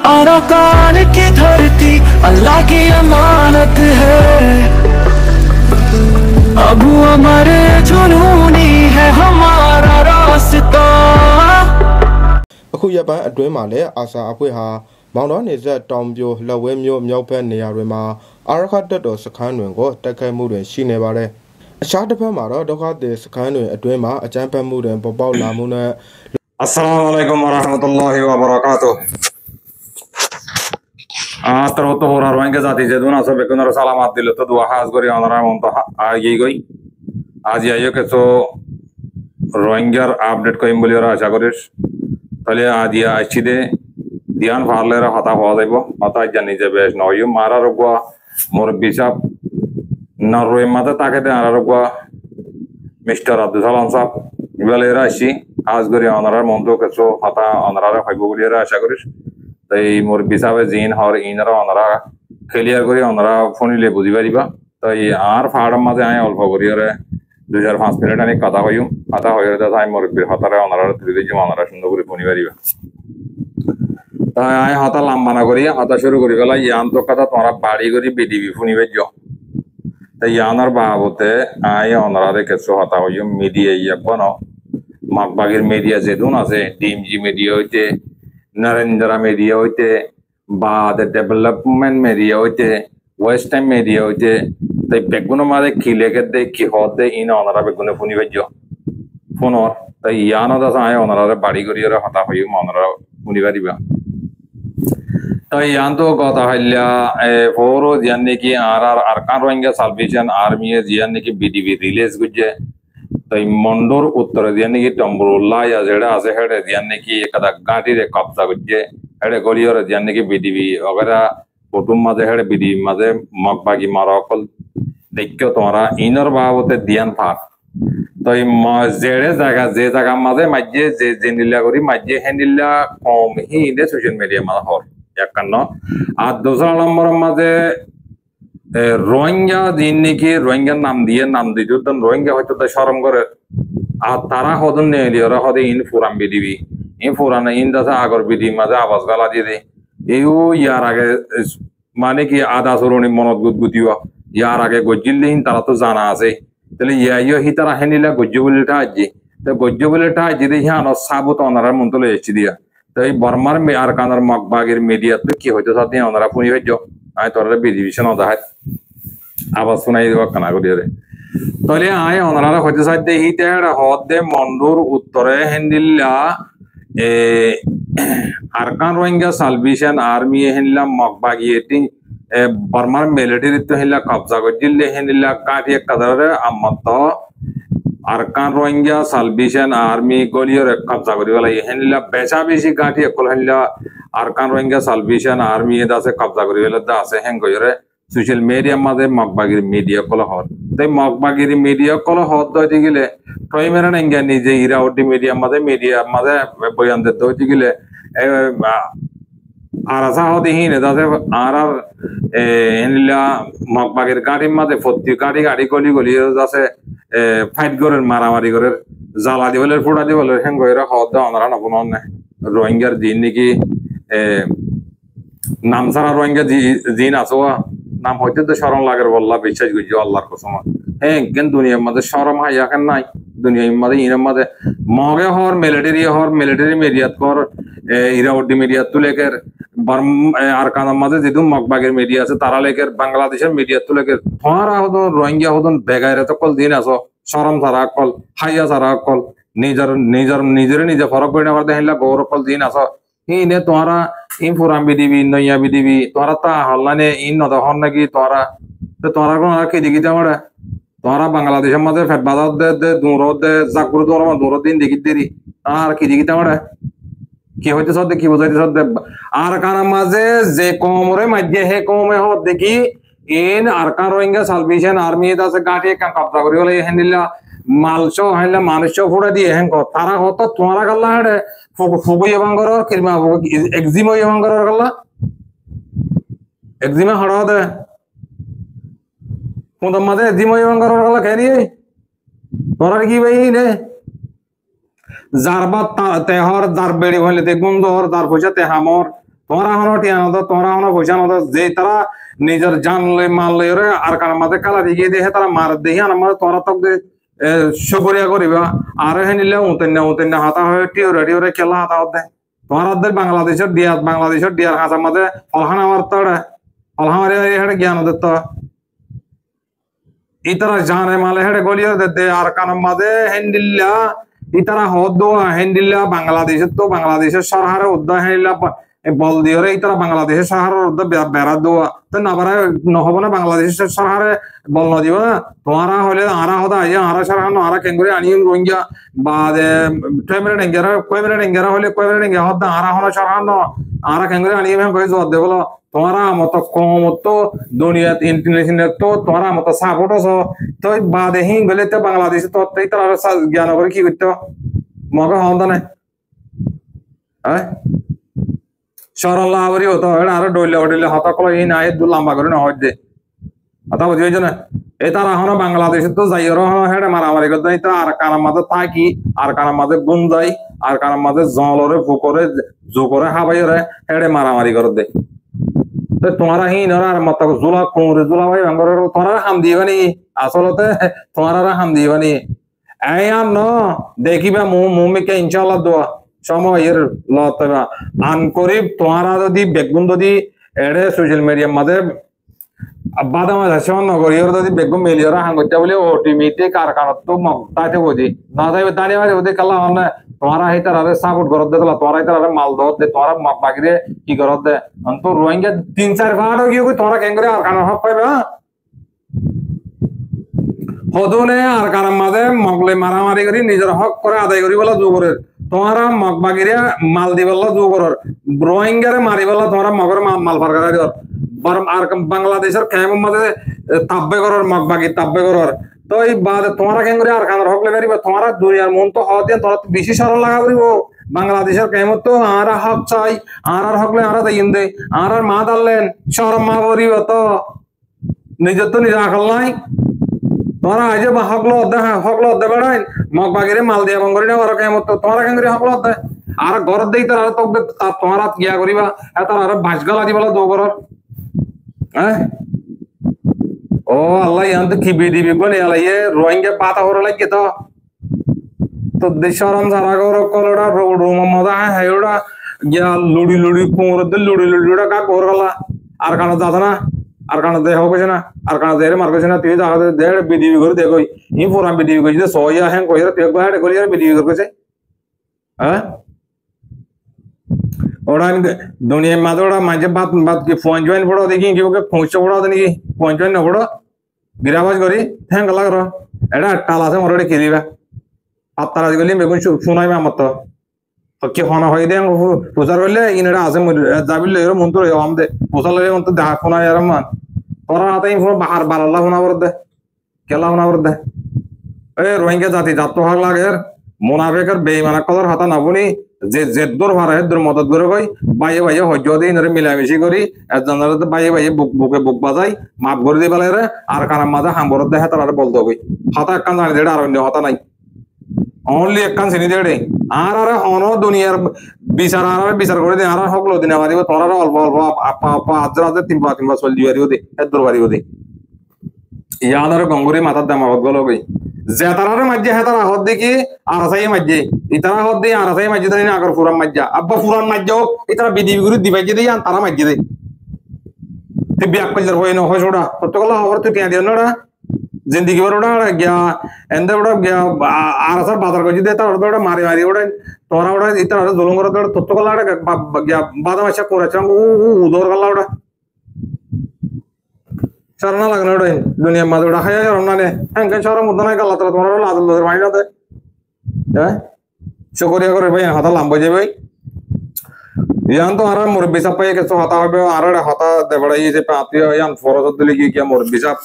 Arakan की धरती अल्लाह की अमानत है। अबू अमर जुनूनी है हमारा रास्ता। အခုရက်ပိုင်းအတွင်းမှာလည်းအာဆာအဖွဲ့ဟာမောင်တော်နေဆက်တောင်ပြိုလက်ဝဲမျိုးမြောက်ဘက်နေရာတွေမှာအာရခတ်တပ်တော်စခန်းတွေကိုတိုက်ခိုက်မှုတွေရှိနေပါတယ်။အခြားတစ်ဖက်မှာတော့ဒုက္ခသည်စခန်းတွေအတွင်းမှာအကြမ်းဖက်မှုတွေပေါ်ပေါက်လာမှုနဲ့ Assalamu alaikum warahmatullahi wabarakatuh. Taroto horar wange zati jeduna so bekunar salamat dilo to dua has gori onara monto agi goi aji ayo ke so rohingya update ko imboli ora asha korish tale adia achide dian farlera hata hoa daibo hata jani je besh noyu mara rogwa mor bisap naroi mata takete ara rogwa Mr. Abdul Salam sahab ibalera ashi आज गरी ऑनरर मोंतो कसो हता ऑनरर फाइबो गुलियरा आशा करिस तई मोर बिसावे जिन और इनरा ऑनरा clear करी ऑनरा फोनिले बुझी Paribas तई आर फाडम माजे आय अल्प करियरे 2005 मिनिट आनी कथा होयु कथा होयर दा टाइम मोर बिर हतारे ऑनरर त्रिदे जे ऑनरा सुंदर करी फोनि पारिबा तई आय हता लंबा ना करी हता शुरू करी गला यान तो कथा तोरा बाड़ी करी बीडीबी फोनि बेजो तई यानर बाबते आय ऑनरा दे कसो हता होयु media यपनो Makbagir media zedun ase DMG media hoite Narendra media hoite ba the development media hoite western media hoite tai beguno mare khile ke de ki hote in onara beguno funi bejo fonor tai yano da sai onara badi goriyara hata hoyu onara funi bariba tai yanto gota halya foro janne ki RR arkan rohingya salvation army janne ki BDB release gujje तो मंडोर उत्तर दियाने की टम्बरुल्ला या जेड़ा आसे हेडे दियाने की कदा गांठी रे कब्जा गुज्जे हेडे गोलियोर दियाने की बीडीबी वगैरह कुटुंब माजे हेडे बीडीबी माजे मकबागी माराकल देखो तुम्हारा इनर बाबते दियान फार तो जेड़े जे जगह माजे मज्जे जे जेनिला करी मज्जे हेनिला कम ही इने सोशल मीडिया माला हर या कन्नो आ दूसरा नंबर माजे रोहिंग्या जिन्ने की रोहिंग्या नाम दी जो तन रोहिंग्या होते तो शर्म करे आ तारा होदन ने लिया होदे इन फुराम बीडीबी इन फुराना इन दसा आगर बीडी मजा आवाज गला दी दे यो यार आगे माने की आधा सुरोनी मनोद गुदगुदिवा यार आगे गोजिल्ले इन तारा तो जाना आसे तले यो ही तारा हेनिला गोजुबुलटा आजी तो गोजुबुलटा आजी दे यहाँ साबुत अनरा मुंतले एच दिया तो ये बर्मार में आरकानर मकबागिर मीडिया तो की होते साथ यहाँ अनरा पुनी भेजो आय तोरे बीडीविशन होता है आवाज सुनाई देवा कना को दिया तले आय अनरा होते साथ ही तेरा होते मंडोर उत्तरे हेंदिल्ला आरकान रोहिंग्या साल्वेशन आर्मी हेंदिल्ला मकबागी एटिंग बर्मार मिलिटरी तो हेंदिल्ला कब्जा को जिल्ले हेंदिल्ला काफी कदर अम्मतो आरकान रोहिंग्या साल्वेशन आर्मी गोलियोर कब्जा करी वाला ये हेंदिल्ला बेचा बेची काफी अकल हेंदिल्ला आरकान रोहिंग्या साल्वेशन आर्मी ये दासे कब्जा करी वाला दासे हेंगोयरे सोशल मीडिया मादे मकबागिर मीडिया कोला होत ते मकबागिर मीडिया कोला होत दो तिगिले तोय मेरा नंगे निजे इरावटी मीडिया मादे बयान दे दो तिगिले आरासा होते ही ने दासे आरआर हेनिला मकबागिर गाड़ी मादे फत्ती गाड़ी गोली दासे फाइट करे मारामारी करे जाला दिवले फुड़ा दिवले हेंगोयरा होत दा अनरा नपुनन रोहिंग्या जिन्ने की नाम सारा रोहिंग्या जिन आसवा नाम होते तो शरम लागर वल्ला बिचाज गुजो अल्लाह को समा है गन दुनिया में शरम है या कन दुनिया में इन में मगे हर मिलिटरी मीडिया कर इरावटी मीडिया तो लेकर बर्म आरकान में जिदु मकबागिर मीडिया से तारा लेकर बांग्लादेश मीडिया तो लेकर तुम्हारा हो रोहिंग्या हो बेगायर तो कल दिन आसो शरम सारा कल हाइया सारा कल निजर फरक पड़ने वाले हैं गौरव कल दिन आसो इन्हें तुम्हारा इन फुराम बीडीबी नया बीडीबी तुम्हारा ता हल्ला ने इन नदा हन ना की तुम्हारा तो तुम्हारा को आके दिखी जाओ तुम्हारा बांग्लादेश में दे फेट बाजार दे दूरों दे जागुर दूरों दिन दिखी तेरी आर की दिखी जाओ की होते सब देखी बुझाते सब आर काना माजे जे कोमरे मध्य है कोमे हो देखी इन आरकान रोहिंग्या साल्वेशन आर्मी दा से गाठी का कब्जा करी वाला ये हनिला मालशो हनिला मानुष्य फुड़ा दिए हैं को तारा हो तो तुम्हारा गल्ला है फुगु यवंगर और किरमा एक्जिमा यवंगर और गल्ला एक्जिमा हड़ा दे कुंदम मादे एक्जिमा यवंगर और गल्ला कह रही है तोरा की भाई ने जारबा तेहर दार बेड़ी होले ते गुंदो और दार पूजा ते हमर তোমরা হনো টিয়া নদ তোমরা হনো পয়সা নদ যে তারা নিজের জান লই মাল লই রে আর কার মাঝে কালা দিকে দেখে তারা মার দেখি আমার তোরা তক দে সুকরিয়া করিবা আর হে নিলে উতেন হাতা হয়ে টিওরে খেলা হাতা হতে তোমাদের বাংলাদেশের ডিয়ার হাসার মাঝে ফলহান আমার তোড়ে ফলহামারে হেডে জ্ঞান দিত ইতারা জানে মালে হেডে গলিয়ে দে আর কার মাঝে হেন্ডিল্লা ইতারা হদ হেন্ডিল্লা বাংলাদেশের সরহারে উদ্দা হেন্ডিল্লা বল দিয়ে ইতারা বাংলাদেশের সরহারের উদ্দা বেড়া দেওয়া তো না বেড়া নহব না বাংলাদেশের সরহারে বল না দিব না তোমারা হলে আরা হদা আরা সরহার আরা কেঙ্গুরি আনিম রোহিঙ্গা বা কয়মেরে ডেঙ্গেরা হলে কয়মেরে ডেঙ্গা হদা আরা হলো সরহার ন আরা কেঙ্গুরি আনিম কয়ে জবাব দে বলো তোমারা মতো কমতো দুনিয়াত ইন্টারন্যাশনাল তো তোমারা মতো সাপোর্ট আছো তো বাদে হিং গেলে তো বাংলাদেশে তো তারা জ্ঞান করে কি করতো মগে হন্দা নাই হ্যাঁ সরল্লা আবরি হতো আরো ডইলে হতা কল এই না দু লম্বা করে না হয় দে কথা বুঝি হয়েছে না এ তারা হনো বাংলাদেশে তো যাই হেডে মারামারি করতে তো আর কানার মাঝে থাকি আর কানার মাঝে গুন যাই আর কানার মাঝে জলরে ফুকরে জোকরে হাবাই রে হেডে মারামারি করে দে তোমারা হি আর মত জোলা কোমরে জোলা ভাই ভাঙ্গর তোমরা হাম দিবানি আসলতে তোমরা হাম দিবানি আয়াম ন দেখিবা মুমিকে ইনশাআল্লাহ দোয়া সময় এর লতবা আন করি তোমরা যদি বেগুন যদি এড়ে সোশ্যাল মিডিয়ার মাঝে বাদাম হাসন নগরী ওর যদি বেগুন মেলিওরা হাঙ্গতে বলে ওটিমিতে কারখানাত তো তাইতে বুঝি না যাইবে দাঁড়িয়ে মাঝে ওদের কালা মানে তোমরা এই তারা সাপোর্ট করত দে তোমরা এই তারা মাল দত দে তোমরা বাকিরে কি করত দে তো রোহিঙ্গা 3-4 ঘাট কি তোমরা কেন করে আর কারণ হক পাইবে হদনে আর কারণ মাঝে মগলে মারামারি করি নিজের হক করে আদায় করি বলা জোগরে তোমরা মগ বাকিরে মাল দিবলা জোগরের রোহিঙ্গারে মারি বলা তোমরা মগর মাল ফারকারা দিও আর বাংলাদেশের ক্যাম্পের মাঝে তাব্বে করার মগবাগি তাব্বে করার তো এই বাদে তোমরা কেন করে আর কারণ হক লেবারি বা তোমরা দুনিয়ার মন তো হওয়া দিয়ে তোমরা বেশি সরল লাগা করিব বাংলাদেশের ক্যাম্পত তো আর হক চাই আর হকলে আর দিন দে আর মা দাললেন শরম মা করিব তো নিজের তো নিজে আকাল নাই তোমরা আজ বা হকলো অধ্যে বেড়াইন মগ বাগিরে মাল দিয়া বঙ্গরি না আর ক্যাম্পত তোমরা কেন করে হকলো অধ্যে আর ঘর দেই তার আর তক তোমরা গিয়া করিবা এত আর বাঁশগালা দিবলা দো ঘর হ্যাঁ ও আল্লাহ ইয়ান তো খিবি দিবি কোনে আলাইয়ে রোহিঙ্গা পাতা হর লাগে তো দেশরম সারা গর কলড়া রুম মজা হ্যাঁ ওড়া গিয়া লুড়ি কোমর দে লুড়ি ওড়া কা কোর গলা আর কানা দাদা না আর কানা দেহ কইছে না আর কানা দেরে মার কইছে না তুই যা দে বিডিবি করে দেখই ই পুরা বিডিবি কইছে সয়া হ্যাঁ কইরা তুই একবার হেড করি আর বিডিবি করে কইছে হ্যাঁ ওরা দুনিয়ার মাঝে ওরা মাঝে বাদ কি ফোন জয়েন পড়ো দেখি কি ওকে পৌঁছে পড়ো নাকি ফোন জয়েন না পড়ো গিরাবাজ করি থ্যাংক লাগর এটা টাল আছে মোর কি দিবা আত্মারা গলি বেগুন শুনাইবে আমার তো কি হনা হয়ে দেন প্রচার করলে ইনারা আছে যাবিলে এর মন তো আমদে প্রচার লাগে মন তো দেখা শোনাই আর মান তোরা হাতে ফোন বাহার বারাল্লাহ শোনা বর দে কেলা শোনা বর দে এ রোহিঙ্গা জাতি জাত ভাগ লাগে মুনাফিকের বেঈমানা কদর হাতা নাবনি যে জেদ্দর ভাড়া হেদ্দর মদত করে কই বাইয়ে হজ্জ দিয়ে ইনারে মিলামিশি করি একজনের বাইয়ে বুকে বুক বাজাই মাপ করে দিয়ে পেলে আর কানার মাঝে হাম্বরত দেখে তারা বলতে কই হাতা একখান জানি দেড় আর অন্য হাতা নাই অনলি একখান চিনি দেড়ে আর হন দুনিয়ার বিচার করে দে আর হকলো দিনে মারিব তোমরা অল্প আজ তিনবার চলি বাড়িও দে হেদ্দর বাড়িও দে ইয়াদার গঙ্গুরি মাথার দাম হত গল গই যে তারার মাঝে হ্যাঁ তারা হত দেখি আর আসাই মাঝে ইতারা হত দিয়ে আর আসাই মাঝে ধরে আগর ফুরান মাঝা আব্বা ফুরান মাঝে হোক ইতারা বিদিবি গুরু দিবাই দিয়ে তারা মাঝে দেয় তুই ব্যাগ পাইজার হয়ে নয় ওটা সত্য কথা খবর তুই টিয়া দিও না জিন্দিগি বার ওটা গিয়া এন্দে ওটা গিয়া আর আসার বাজার করে দিয়ে তার ওটা মারি ওটা তোরা ওটা ইতারা জলুম করে তত্ত্ব কলা গিয়া বাদাম আসা করেছে উদর গলা ওটা সারনা লাগনা ওটা দুনিয়ার মাঝে ওটা খাই না নে হ্যাঁ সর মধ্যে নাই গাল্লা তোরা তোমার লাদল মারি না দেয় হ্যাঁ শুকরিয়া করে ভাই হাতা লাম্বা যাবে ইয়ান তো আর মুরব্বি সাপ পাই কিছু হাতা হবে আর হাতা দেবড়াই যে পাতিও ইয়ান ফরজ দিলে কি মুরব্বি সাপ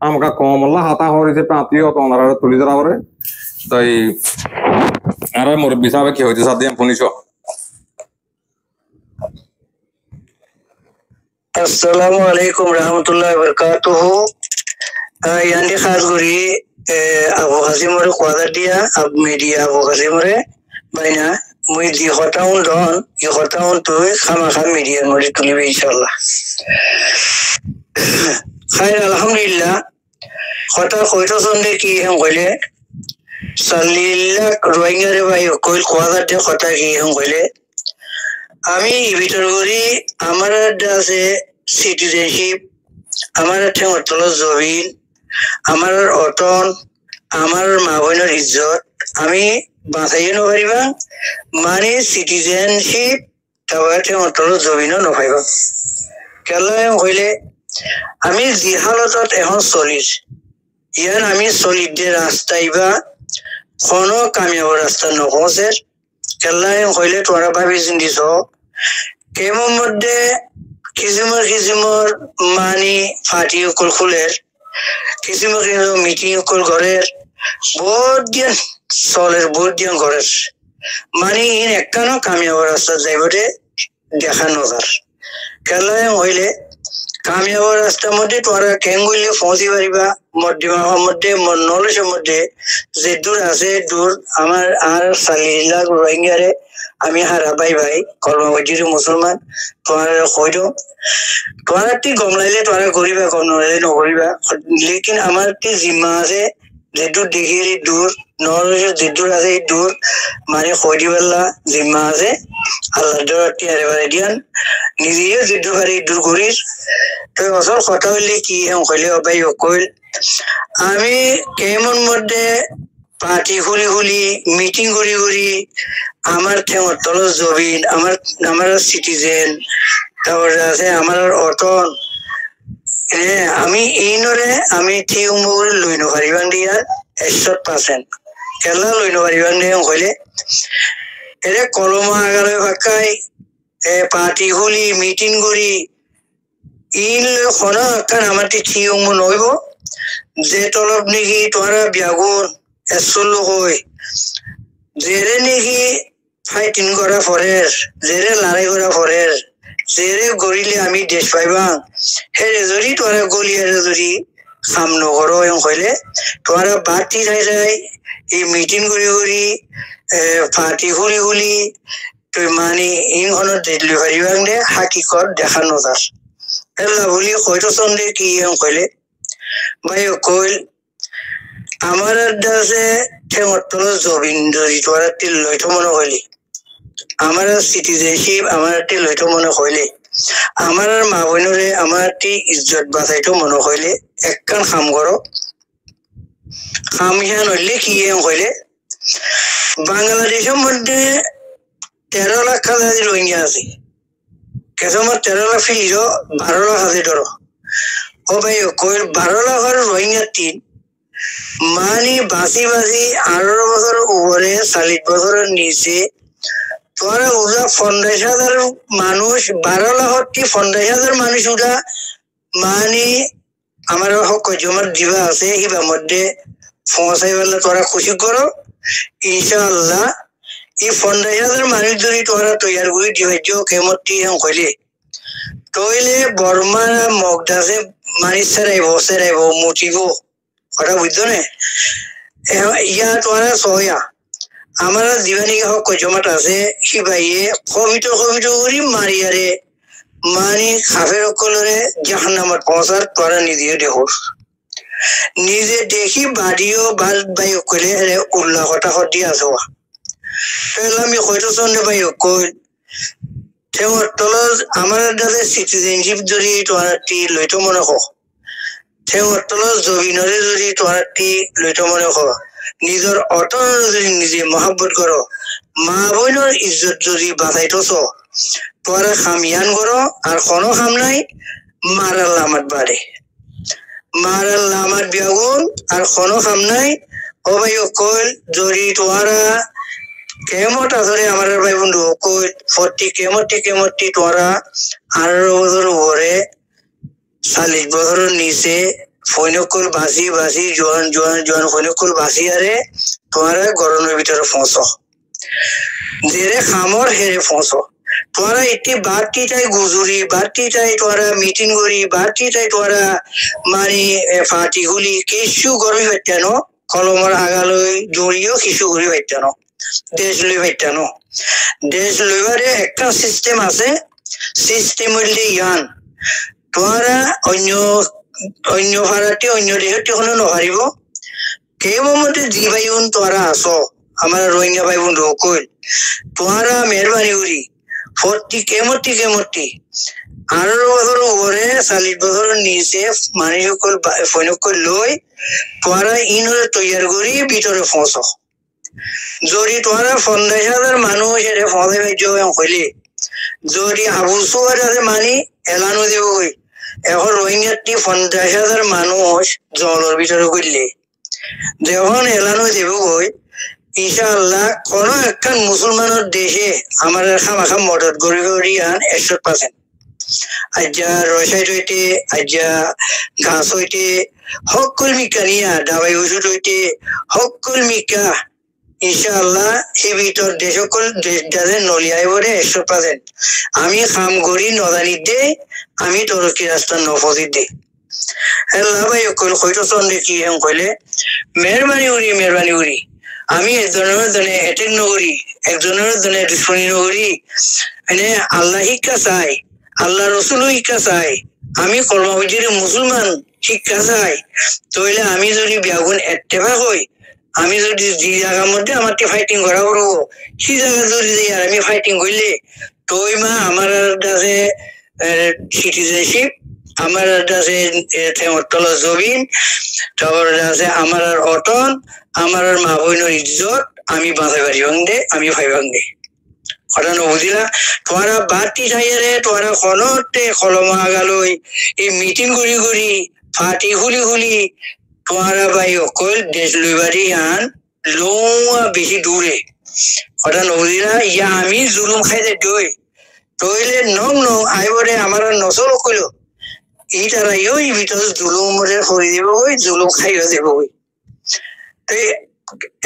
আমকা কমলা হাতা হরে যে পাতিও তো ওনারা তুলি ধরা করে তাই আর মুরব্বি সাহেব কি হইছে সাথে শুনিছো আসসালামু আলাইকুম রহমতুল্লাহি ওয়া বারাকাতুহু ইয়ান্দি খাস করি আবু হাসিমরে কোয়াদা দিয়া আব মিডিয়া আবু হাসিমরে বাইনা মই যি হতাউন ধন ই হতাউন তুই খামাখা মিডিয়ার মধ্যে তুলিবে ইনশাআল্লাহ খাইর আলহামদুলিল্লাহ হতা কইতো সন্ডে কি হেম কইলে সাল্লিল্লাহ রোহিঙ্গারে ভাই কইল কোয়াদাতে কথা কি হেম কইলে আমি ভিতর করি আমার আছে সিটিজেনশিপ আমার ঠেঙতল জবিন আমার অটন আমার মা বোনের ইজ্জত আমি বাঁচাইও নপারিবা মানে সিটিজেনশিপ তারপরে ঠেঙতল জবিনও নপাইবা কেলাই কইলে আমি যি হালতত এখন চলিছ ইয়ান আমি চলিতে রাস্তায় বা কোনো কামিয়াব রাস্তা নপৌঁছে কেলাই কইলে তোরা ভাবি চিন্তিছ কেমন মধ্যে কিসিমর মানি ফাটি অকল খুলের কিসিমর মিটিং অকল ঘরের বহুত দিন চলের বহুত দিন ঘরের মানে ইন একখানো কামিয়াব রাস্তা যাইবতে দেখা নজার কেলাই হইলে কামিয়াব রাস্তার মধ্যে তোরা কেন গইলে পৌঁছি পারিবা মধ্যমাহর মধ্যে নলেজের মধ্যে যে দূর আছে দূর আমার আর 40 লাখ রোহিঙ্গারে আমি হারা ভাই কর্মবাজির মুসলমান তোমার কইতো তোমার তি গমলাইলে তোরা করিবা কম নলাইলে নকরিবা লেকিন আমার তি জিম্মা আছে যে দূর দেখিয়ে দূর নলেজের যে দূর আছে দূর মানে কই দিবাল্লা জিম্মা আছে আল্লাহ দরটি আরে বারে দিয়ান নিজেও যে দূর হারি দূর করিস তো আসল কথা হইলে কি হেম কইলে ভাই কইল আমি কেমন মধ্যে পার্টি খুলি মিটিং করি আমার ঠেঙর তল জবিন আমার সিটিজেন তারপরে আছে আমার অটন আমি এইনরে আমি ঠিক করে লই নপারিবান দিয়া 100% কেলা লই নপারিবান দিয়া কইলে এরে কলমা আগারে ফাঁকাই পার্টি খুলি মিটিং করি ইন খনা কান আমার ঠিক নইব যে তলব নেকি তোরা বিয়াগুন এসলো কই জেরে নেকি ফাইটিং করা ফরের জেরে লড়াই করা ফরের জেরে গড়িলে আমি দেশ পাইবা হেরে যদি তোরা গলিয়ারে যদি কাম নকরো এম কইলে তোরা বাতি যাই এই মিটিং করি পার্টি খুলি তুই মানে ইনখনত দিল্লি পারিবাং দে হাকিকত দেখানো তার এলা বলি কইতো সন্দেহ কি এম কইলে ভাই কইল আমার আছে ঠেঙতল জবিন যদি তোরা লইতো মনে কইলি আমার সিটিজেনশিপ আমার লইতো মনে কইলে আমার মা বোনরে আমার ইজ্জত বাঁচাইতো মনে কইলে একখান কাম করো কাম হিয়ান হইলে কি কইলে বাংলাদেশের মধ্যে 13 লাখ কাছাকাছি রোহিঙ্গা আছে কেসমত 13 লাখ ফিলিল 12 লাখ আছে ধরো ও ভাই কইল 12 লাখের রোহিঙ্গা তিন মানে বাঁচি 18 বছর উপরে 40 বছরের নিচে তোরা উজা 50,000 মানুষ 12 লাখের 50,000 মানুষ উজা মানে আমার হক জমার দিবা আছে হিবা মধ্যে পৌঁছাই বললে তোরা খুশি করো ইনশাআল্লাহ এই 50,000 মানুষ যদি তোরা তৈয়ার করে দিবাইছ কেমতি হেম কইলে তইলে বর্মা মগদাসে মানি সেরাইব মুটিব কথা বুঝছো নে ইয়া তোরা সয়া আমার দিবানি হক জমাট আছে সিবাইয়ে কবিত করি মারিয়ারে মানে খাফের অকলরে জাহান্নামত পৌঁছার তোরা নিজেও দেখো নিজে দেখি বাড়িও ভাল বাই কইলে উল্লাহ কথা সদি আছো তাহলে আমি হয়তো চন্দ্র বাই কইল ঠেঙর তলত আমার দাদা সিটিজেনশিপ যদি তোরা লইতো মনে হোক ঠেঙর তলত জবিনরে যদি তোরা লইতো মনে হোক নিজের অটন যদি নিজে মহাব্বত করো মা বোনের ইজ্জত যদি বাঁচাইতছ তোরা খামিয়ান করো আর কোনো খাম নাই মারাল লামাত বাড়ে মারাল লামাত বিয়াগুন আর কোনো খাম নাই ও ভাই কইল যদি তোরা কেমত আসলে আমার ভাই বন্ধু কইল 40 কেমতি তোরা 18 বছর উপরে 40 বছরের নিচে ফৈনকুল বাসি জোয়ান ফৈনকুল বাসি আরে তোরা গরমের ভিতরে ফোঁস জেরে খামর হেরে ফোঁস তোরা একটি বাড়তি চাই গুজুরি বাড়তি চাই তোরা মিটিং করি বাড়তি চাই তোরা মানে ফাটি গুলি কিছু গরমি পাইতানো কলমর আগালৈ জড়িয়েও কিছু করি পাইতানো দেশ লই পাইতানো দেশ লইবারে একটা সিস্টেম আছে সিস্টেম হইলে ইয়ান তোমরা অন্য অন্য ভাড়াটি অন্য দেশটি কোনো নহারিব কেমতে জি ভাই বোন তোমরা আসো আমার রোহিঙ্গা ভাই বোন রকল তোমরা মেহরবানি করি কেমতি 18 বছর উপরে 40 বছর নিচে মানুষসকল ফৈনকল লৈ তোমরা ইনরে তৈয়ার করি ভিতরে ফসো যদি তোমরা 50,000 মানুষ এর ফসে হইলে যদি আবুসুয়ার আছে মানি এলানো দেব কই এখন রোহিঙ্গাটি 50,000 মানুষ জলের ভিতরে করলে যখন এলানো দেব কই ইনশাআল্লাহ কোন একখান মুসলমানের দেশে আমার খামাখা মদত করি আন 100% আজ্জা রসাইট হইতে আজ্জা ঘাস হইতে সকল মিকা নিয়া দাবাই ওষুধ হইতে সকল মিকা ইনশাআল্লাহ এই ভিতর দেশ সকল দেশে নলিয়াই বলে 100% আমি কাম করি নদানি দে আমি তরকি রাস্তা নফজি দে আল্লাহ ভাই কইল কইতো সন্দেহ কি এম কইলে মেহরবানি করি আমি একজনের জনে অ্যাটেক নগরী একজনের জনে দুশ্মনী নগরী মানে আল্লাহ শিক্ষা চাই আল্লাহ রসুলও শিক্ষা চাই আমি কর্মবিধির মুসলমান শিক্ষা চাই তইলে আমি যদি বিয়াগুন এত্তেফাক হই আমি যদি যে জায়গার মধ্যে আমার ফাইটিং করা করবো সেই জায়গা যদি আমি ফাইটিং করলে তই মা আমার কাছে সিটিজেনশিপ আমার কাছে তল জমিন তারপর আছে আমার অটন আমার মা বোনের ইজ্জত আমি বাঁচাই পারি দে আমি ভাইবাং দে কথা নবুঝিলা তোমরা বাতি চাইরে তোমরা খনতে কলমা আগালৈ এই মিটিং করি ফাটি খুলি তোমরা ভাই অকল দেশ লইবারি আন লোয়া বেশি দূরে কথা নবুঝিলা ইয়া আমি জুলুম খাইতে দই তইলে নং আইবরে আমার নচল কইল এই তারা এই ভিতরে জুলুমরে হয়ে দিব কই জুলুম খাইও দেব কই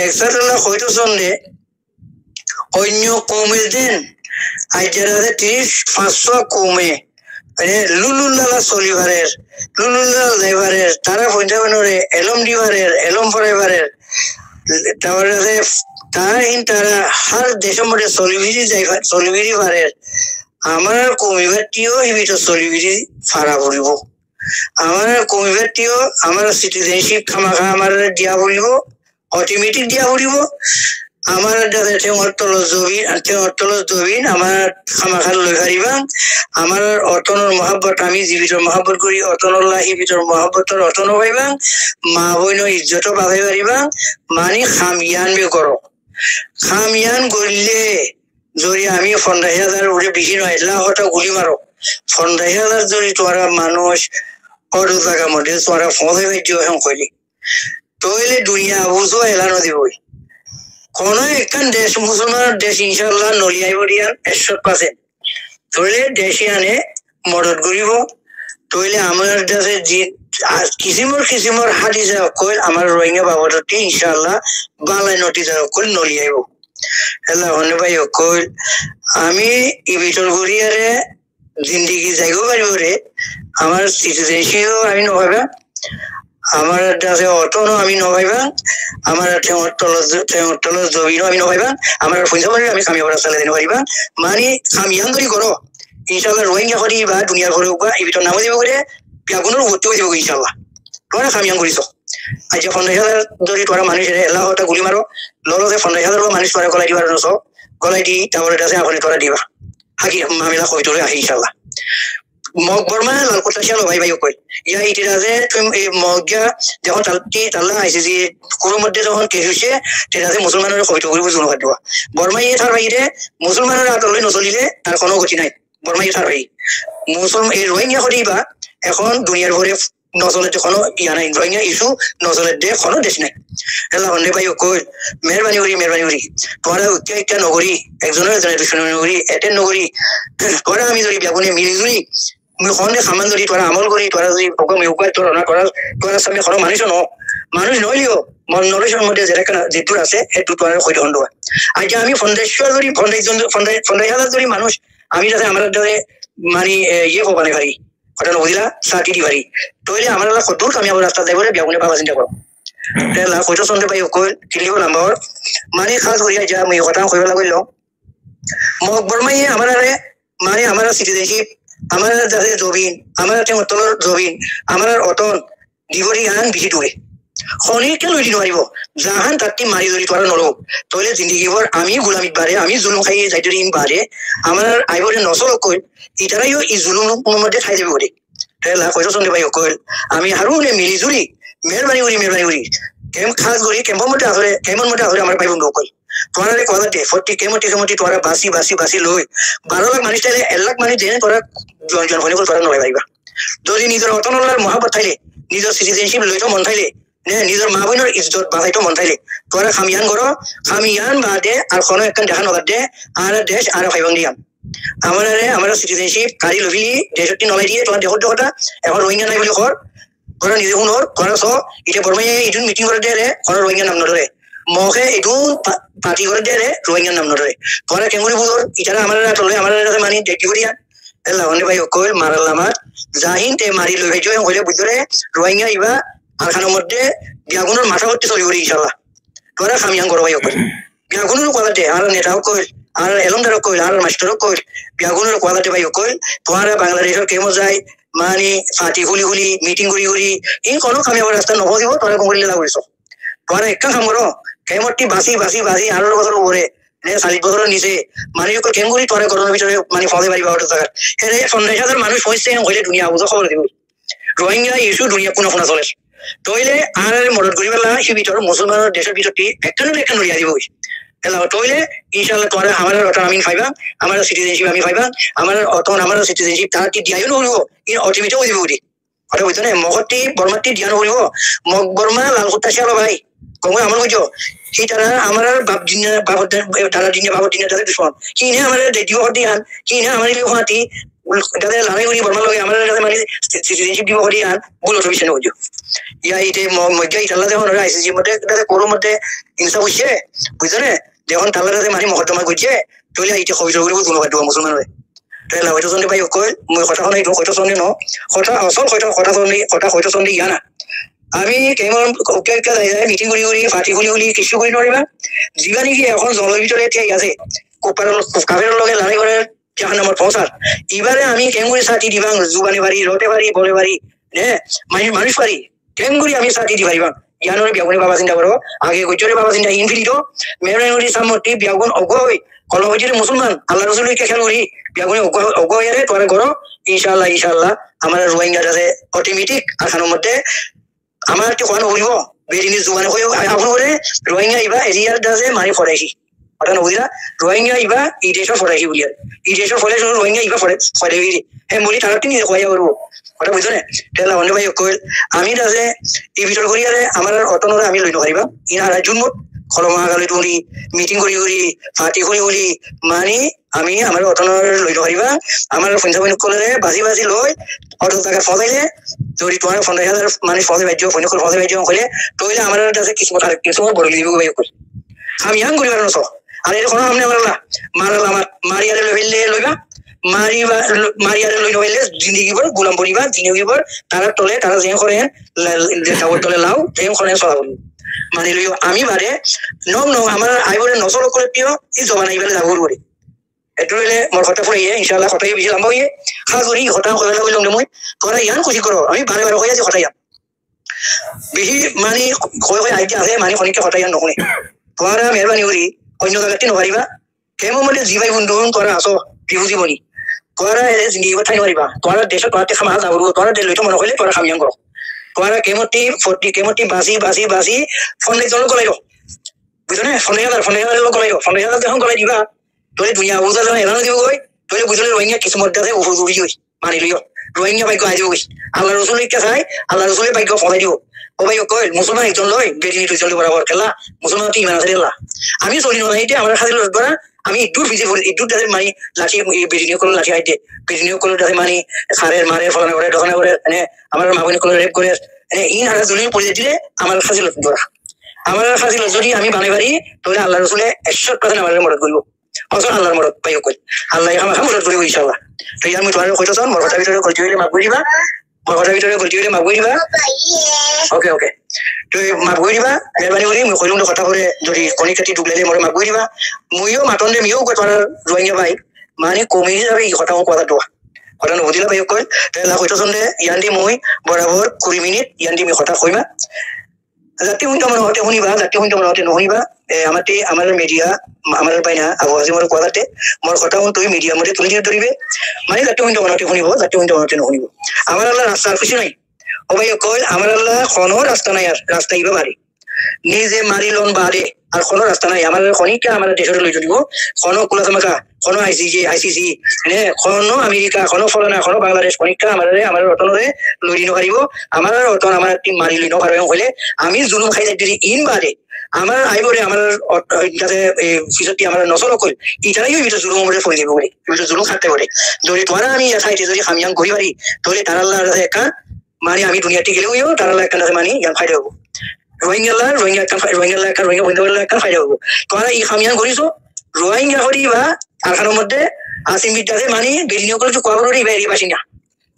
একসাথে হয়তো সন্দেহ অন্য কৌমের দেন আইজারা 30-500 কৌমে মানে লুলুল্লাহ চলিবারের লুলুল্লাহ যাইবারের তারা পঞ্চাবনরে এলম দিবারের এলম ফরাইবারের তারপরে তারা হার দেশের মধ্যে চলিবিরি পারের আমার কমিবারটিও এই ভিতর চলিবিরি ফাড়া পড়িব আমার কমিবারটিও আমার সিটিজেনশিপ খামাখা আমার দিয়া পড়িব অটোমেটিক দিয়া পড়িব আমার জমিন আমার খামাখার লই পারিবা আমার অটনের মহাব্বত আমি জীবিতর মহাব্বত করি অটনল্লাহ ভিতর মহাব্বতর অটন পাইবা মা বইনের ইজ্জত পাবাই পারিবা মানে খামিয়ান বে করো খামিয়ান করলে যদি আমি 50,000 উঠে বেশি নয় লাখটা গুলি মারো 50,000 যদি তোমরা মানুষ অটো জায়গার মধ্যে তোমরা ফসে পাইছ এখন কইলি তইলে দুনিয়া বুঝো এলানো দিবই কোন একখান দেশ মুসলমানের দেশ ইনশাআল্লাহ নলিয়াইব দিয়ান 100% তইলে দেশিয়ানে মদত করিব তইলে আমার দেশে যে কিসিমর হাদিসে কইল আমার রোহিঙ্গা বাবদটি ইনশাআল্লাহ বালাই নটিজা কইল নলিয়াইব আল্লাহ ভাই কইল আমি এই ভিতর ঘুরিয়ারে জিন্দিগি যাইব পারিব রে আমার সিটিজেনশিপও আমি নভাইবা আমার দেশে অটনও আমি নভাইবা আমার ঠেঙর তল জমিনও আমি নভাইবা আমার পঞ্চাবনে আমি কামিয়াবরা চালাই দিন পারিবা মানে কামিয়ান ধরি করো ইনশাআল্লাহ রোহিঙ্গা করি বা দুনিয়ার ঘরে হোক এই ভিতর নামো দিব করে বিয়াগুনের ভর্তি হয়ে যাব ইনশাআল্লাহ তোমরা কামিয়ান করিস আজ 50,000 যদি তোমরা মানুষের এলাহটা গুলি মারো ললতে 50,000 মানুষ তোমরা গলাই দিবার নস গলাই দি তারপরে দেশে আপনি তোরা দিবা হাকি মামিলা কই তোরে আহি ইনশাআল্লাহ মগ বর্মা লালকোটা শিয়ালো ভাই কই ইয়া ইটিরা যে তুমি মগা যখন তাল্লা আইছে যে কোর মধ্যে যখন কে হইছে সেটা যে মুসলমানের কইতো করিব জুন হাত দিবা বর্মা ইয়ে তার ভাইরে মুসলমানের আতলে নচলিলে তার কোনো গতি নাই বর্মা ইয়ে তার ভাই মুসলমান এই রোহিঙ্গা করিবা এখন দুনিয়ার ভরে নচলে কোনো ইয়া নাই রোহিঙ্গা ইস্যু নচলে দে কোনো দেশ নাই আল্লাহ ভাই কই মেহরবানি করি তোরা একটা নগরী একজনের নগরী এটেন নগরী তোরা আমি যদি বিয়াগুনে মিলিজুলি খনে খামান যদি তোরা আমল করি তোরা যদি তোরা না করার তোরা সামনে কোনো মানুষ নইলেও নলেজের মধ্যে যেটু আছে সেইটো তোরা কইতে হন্ড আজ আমি 50,000 যদি মানুষ আমি যাতে আমার ধরে মানে ইয়ে হবানে পারি ওটা বুঝলা সাথী দি পারি তইলে আমার কত কামিয়াব রাস্তা যাইব বিয়াগুনে বাবা চিন্তা করো তেলা কইতো সন্দে পাই কইল কিলিব নাম্বার মানে খাস করিয়া যা মই কথা কইবা লাগিল মক বর্মাই আমারে মানে আমারা সিটিজেনশিপ আমার যাতে জবিন আমার অতলৰ জবিন আমাৰ অতন দিবৰি আন বিহি দূৰে খনিকে লই দিনৰিব জাহান তাতি মাৰি ধৰি তোৰা নৰো তইলে জিন্দেগীবৰ আমি গোলামিত বারে আমি জুলুম খাই যাইতরিম বারে আমার আইবরে নসল কইল ইতারাইও ই জুলুম মধ্যে ঠাই দেব করে তেলা কইতো সন্দে পাই কইল আমি হারুনে মিলি জুরি মেহরবানি করি কেম খাস করি কেমন মধ্যে আসলে আমার পাইব নকল তোরা কথা দে 40 কেমটি তোরা বাসি লই 12 লাখ মানুষ চাইলে 1 লাখ মানুষ জেনে তোরা জন ফোনে তোরা নয় পাইবা যদি নিজের অতনলার মহাবত থাইলে নিজের সিটিজেনশিপ লইতো মন থাইলে নে নিজের মা বোনের ইজ্জত বাঁচাইতো মন থাইলে তোরা খামিয়ান বাদে আর কোনো একটা দেখা নগদ দে আর দেশ আর ভাইবং দিয়াম আমার সিটিজেনশিপ কারি লবিলি দেশটি নলাই দিয়ে তোরা দেহর কথা এখন রোহিঙ্গা নাই বলি কর তোরা নিজে শুনোর তোরা চ এটা বর্মাই ইটুন মিটিং করে দে রে কোনো রোহিঙ্গা নাম নধরে মকে ইটুন পার্টি করে দে রে রোহিঙ্গা নাম নধরে তোরা কেঙ্গুরি বুঝর ইটারা আমার তলে আমার মানি দেখি করিয়া এলা অন্য ভাই কইল মারালামাত জাহিন তে মারি লই ভাইজো হইলে বুঝরে রোহিঙ্গা ইবা আরখানোর মধ্যে বিয়াগুনের মাথা করতে চলি করি ইনশাআল্লাহ তোরা খামিয়ান করো ভাই কইল বিয়াগুনের কথা দে আর নেতাও কইল আর এলমদারও কইল আর মাস্টারও কইল বিয়াগুনের কথা দে ভাই কইল তোরা বাংলাদেশের কেমন যায় মানে পার্টি খুলি মিটিং করি এই কোনো কামিয়াব রাস্তা নবদিব তোরা কংগ্রেস লাগা করিস তোরা একটা কাম করো কেমটি বাসি 18 বছর উপরে 40 বছরের নিচে মানে কেমগুড়ি তোরা করোনার ভিতরে মানে ফলে বাড়ি পাওয়ার জায়গা এর 50,000 মানুষ হয়েছে হইলে দুনিয়া বুঝো খবর দিব রোহিঙ্গা ইস্যু দুনিয়া কোনো চলে তইলে আর মদত করিবেলা সে ভিতর মুসলমানের দেশের ভিতরটি একটা নড়িয়া দিব এলা তইলে ইনশাআল্লাহ তোরা আমার অটন আমি পাইবা আমার সিটিজেনশিপ আমি পাইবা আমার সিটিজেনশিপ তার কি দিয়াইও নড়িব ই অটোমেটিক হয়ে দিব ওটি কথা বুঝছো না মগটি বর্মাটি দিয়া নড়িব মগ বর্মা লালকুত্তা শিয়ালো ভাই কমে আমার বুঝছো সি তারা আমার বাপ দিনে তাদের দুশ্মন কি নে আমার দিব দিয়ান কি নে আমার হাতি তাদের লড়াই করি বর্মার লগে আমার মানে সিটিজেনশিপ দিব দিয়ান ভুল অটোমেটিক বুঝছো ইয়া ইতে মধ্যে ইতাল্লা যখন আইসিসির মধ্যে কোরোর মধ্যে হিংসা বুঝছে বুঝছো না যখন তাল্লাতে মানে মকদ্দমা করছে তইলে ইতে কবিতা করিব ধন্যবাদ দিব মুসলমানরে তেলা হয়তো সন্ধে পাই কইল মই কথা শুনাই হয়তো সন্ধে ন কথা আসল কথা হয়তো সন্ধে ইয়া না আমি কেমন যাই মিটিং করি পার্টি খুলি কিছু করি নড়িবা যিবা নেকি এখন জলের ভিতরে ঠিক আছে কাফের লগে লড়াই করে জাহান নামত পৌঁছার এবারে আমি কেমগুড়ি সাথী দিবাং জুবানি বাড়ি রতে বাড়ি বলে বাড়ি হ্যাঁ মানুষ বাড়ি কেমগুড়ি আমি সাথী দি পারিবাং ইয়ানোর বিয়াগুনি বাবা চিন্তা করো আগে গৈচরে বাবা চিন্তা ইনফিনিটো মেরানুরি সামটি বিয়াগুন অগয় কলমজির মুসলমান আল্লাহ রসুলকে খেয়াল করি বিয়াগুনি অগয়ারে তোরা করো ইনশাআল্লাহ আমার রোহিঙ্গা আছে অটোমেটিক আসানোর মধ্যে আমার একটু কোন হইব বেরিনি জুবানে হয়ে আপন করে রোহিঙ্গা ইবা এরিয়ার দাসে মারি ফরাইছি ওটা নবুদিরা রোহিঙ্গা ইবা ইদেশর ফরাইছি বুলিয়া ইদেশর ফলে রোহিঙ্গা ইবা ফরাইবি হ্যাঁ বলি তারা তিনি কইয়া করবো ওটা বুঝছো না তেলা অন্য ভাই কইল আমি দাসে এই ভিতর করিয়ারে আমার অতনরে আমি লই নপারিবা ইনারা জুনমত খলমাগালি তুলি মিটিং করি পার্টি করি মানে আমি আমার অতনর লই নপারিবা আমার পঞ্চাবন কলরে বাজি লই অত টাকা ফলাইলে যদি তোমার 50,000 মানুষ ফলে বাজ্য ফোন করে ফলে বাজ্য কইলে তইলে আমার কাছে কিছু বড় দিব ভাই কই আমি আং করিবার নস আর এর কোনো আমনে মারালা মারিয়ারে লইবা মারিয়ারে লই নইলে জিন্দেগি ভর গোলাম বনিবা জিন্দেগি ভর তারা তলে তারা যে করে দেখাবর তলে লাও যেম করে চলাব মানে লইও আমি বারে নম আমার আইবরে নসল করে পিও এই জবান আইবারে যাব করে এটু হইলে মোর কথা ফুরাইয়ে ইনশাআল্লাহ কথাই বেশি লাম্বা হইয়ে খাস করি কথা কইলা কইলাম মই তোরা ইয়ান খুশি করো আমি বারে কইয়া যে কথা ইয়ান বেশি মানে কই আইডিয়া আছে মানে খনিকে কথা ইয়ান নকনে তোরা মেহরবানি করি অন্য জায়গাতে নপারিবা কেমন মধ্যে জিবাই বন্ধু তোরা আসো বিভূতিমণি তোরা জিন্দেগি ঠাই নপারিবা তোরা দেশত তোরা খামা যাবো তোরা দেশ লইতো মনে কইলে তোরা খামিয়ান করো তোরা কেমতি 40 কেমতি বাসি ফোন জন গলাইরো বুঝছো না ফোন লোক গলাইরো ফোন যখন গলাই দিবা তোরে দুনিয়া বুঝা যখন এলানো দিব গই তোরে বুঝলে রোহিঙ্গা কিছু মধ্যে আছে উপর উড়ি গই মানি লইও রোহিঙ্গা ভাগ্য আইব গই আল্লাহ রসুল ইচ্ছা চাই আল্লাহ রসুলের ভাগ্য ফলাই দিব ও ভাই কইল মুসলমান একজন লই বেরিনি তুই চলি বরাবর খেলা মুসলমান তুই ইমান আছে আল্লাহ আমি চলি নয় এটা আমার খালি লড়বা আমি ইদুর ভিজে ইদুর দাসে মানি লাঠি বেরিনিও করে লাঠি আইতে বেরিনিও করে দাসে মানি সারের মারের ফলানো করে দোকানে করে মানে আমার মাগুনি করে রেপ করে ইন হারা জুলিন পড়ে দিলে আমার খালি লড়বা আমার খালি যদি আমি বানে বাড়ি তাহলে আল্লাহ রসুলে 100% আমার মদত করবো অসল আল্লাহর মদত পাই কই আল্লাহ আমাকে মদত করিব ইনশাআল্লাহ তাই আমি তোমার কইতো চান মোর কথা ভিতরে কইতে হইলে মাগ করিবা মোর কথা ভিতরে কইতে হইলে মাগ করিবা ওকে ওকে তুই মাফ কৰি দিবা মেহৰবানি কৰি মই কইলুম কথা কৰে যদি কণি কাটি ডুবলাইলে মৰে মাফ কৰি দিবা মইও মাতন দে মিও কই তোর রোহিঙ্গা ভাই মানে কমি যাবে এই কথা কথা দোয়া কথা নবুদিলা ভাই কই তাহলে কইতাছন দে ইয়ান্দি মই বরাবর 20 মিনিট ইয়ান্দি আমি কথা কইমা জাতি হুইন্দ মনে হতে শুনিবা জাতি হুইন্দ মনে হতে নহনিবা আমার মিডিয়া আমার পাইনা আওয়াজে মোর কথাতে মোর কথা হুন তুই মিডিয়া মধ্যে তুলি ধরিবে মানে জাতি হুইন্দ মনে হতে শুনিব জাতি হুইন্দ মনে হতে নহনিব আমার আল্লাহ রাস্তা কিছু নাই ও ভাই কইল আমার আল্লাহ কোনো রাস্তা নাই আর রাস্তা ইবা বাড়ি নিজে মারি লোন বাড়ে আর কোনো রাস্তা নাই আমার খনিকা আমার দেশের লই দিব কোনো কুলাতমাকা কোনো আইসিসি নে কোনো আমেরিকা কোনো ফলনা কোনো বাংলাদেশ খনিকা আমার রতনরে লই দিন পারিব আমার রতন আমার টিম মারি লই ন পারবে হইলে আমি জুলুম খাই যদি ইন বাড়ে আমার আইবরে আমার যাতে ফিসতি আমার নসল কই ইটাই এটা জুলুম মরে ফই দিব বলে এটা জুলুম খাতে বলে যদি তোরা আমি সাইতে যদি খামিয়াং করি পারি তাহলে তার আল্লাহ একা মানে আমি দুনিয়াতে গেলেও তার আল্লাহ একা মানে জ্ঞান ফাইদা হবো রোহিঙ্গা ফাইদা হবো তোরা এই খামিয়াং করিছো রোহিঙ্গা করি বা আখানোর মধ্যে আসিম বিদ্যাতে মানে বিল্ডিং করে কোয়াবরি ইবা এরিয়া বাসিন্দা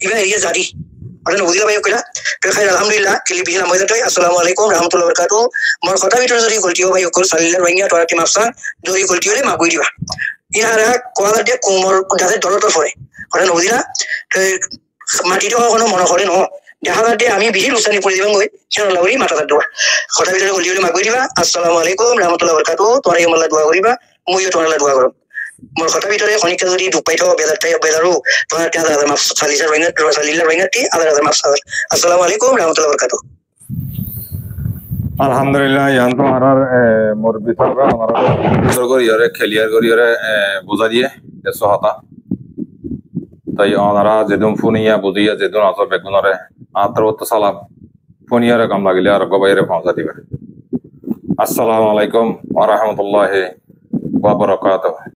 ইবা এরিয়া জাতি আপনারা বুঝিলা ভাই কইলা তো খাই আলহামদুলিল্লাহ কিলি বিহিলা মইদা তাই আসসালামু আলাইকুম রাহমাতুল্লাহি ওয়া বারাকাতুহু মোর কথা ভিতরে যদি গলতি ভাই কল সাল্লাল্লাহু রোহিঙ্গা তোরা টি মাফসা যদি গলতি হলে মা কই দিবা ইহারা কোয়ালা দিয়ে কোমর যাতে দরদর পড়ে আপনারা বুঝিলা মাটিতে কোনো মনে করে ন দেখা যাতে আমি বেশি লুচানি পড়ে দিবাং গই সেন লাগি মাথা দোয়া কথা ভিতরে গলতি হলে মা কই দিবা আসসালামু আলাইকুম রাহমাতুল্লাহি ওয়া বারাকাতুহু তোরা ইমাল্লাহ দোয়া করিবা মইও তোরা দোয়া করব মোর কথা ভিতরে খনিকা যদি দুঃখ পাইতো বেদারও তোরা তে আদা মাফ সালিসা রোহিঙ্গাটি আদা মাফ আসসালামু আলাইকুম রাহমাতুল্লাহি ওয়া বারাকাতুহু আলহামদুলিল্লাহ ইয়ান তো হারার মোর বিতর্ক আমার বিতর্ক ইয়ারে খেলিয়ার করিয়ারে বুঝা দিয়ে এসো হতা তাই ওনারা যেদুম ফোনিয়া বুঝিয়া যেদুম আসর বেগুনরে আত্রত সালাম ফোনিয়ারে কাম লাগিলে আর গবাইরে পৌঁছা দিবে আসসালামু আলাইকুম ওয়া রাহমাতুল্লাহি ওয়া বারাকাতুহু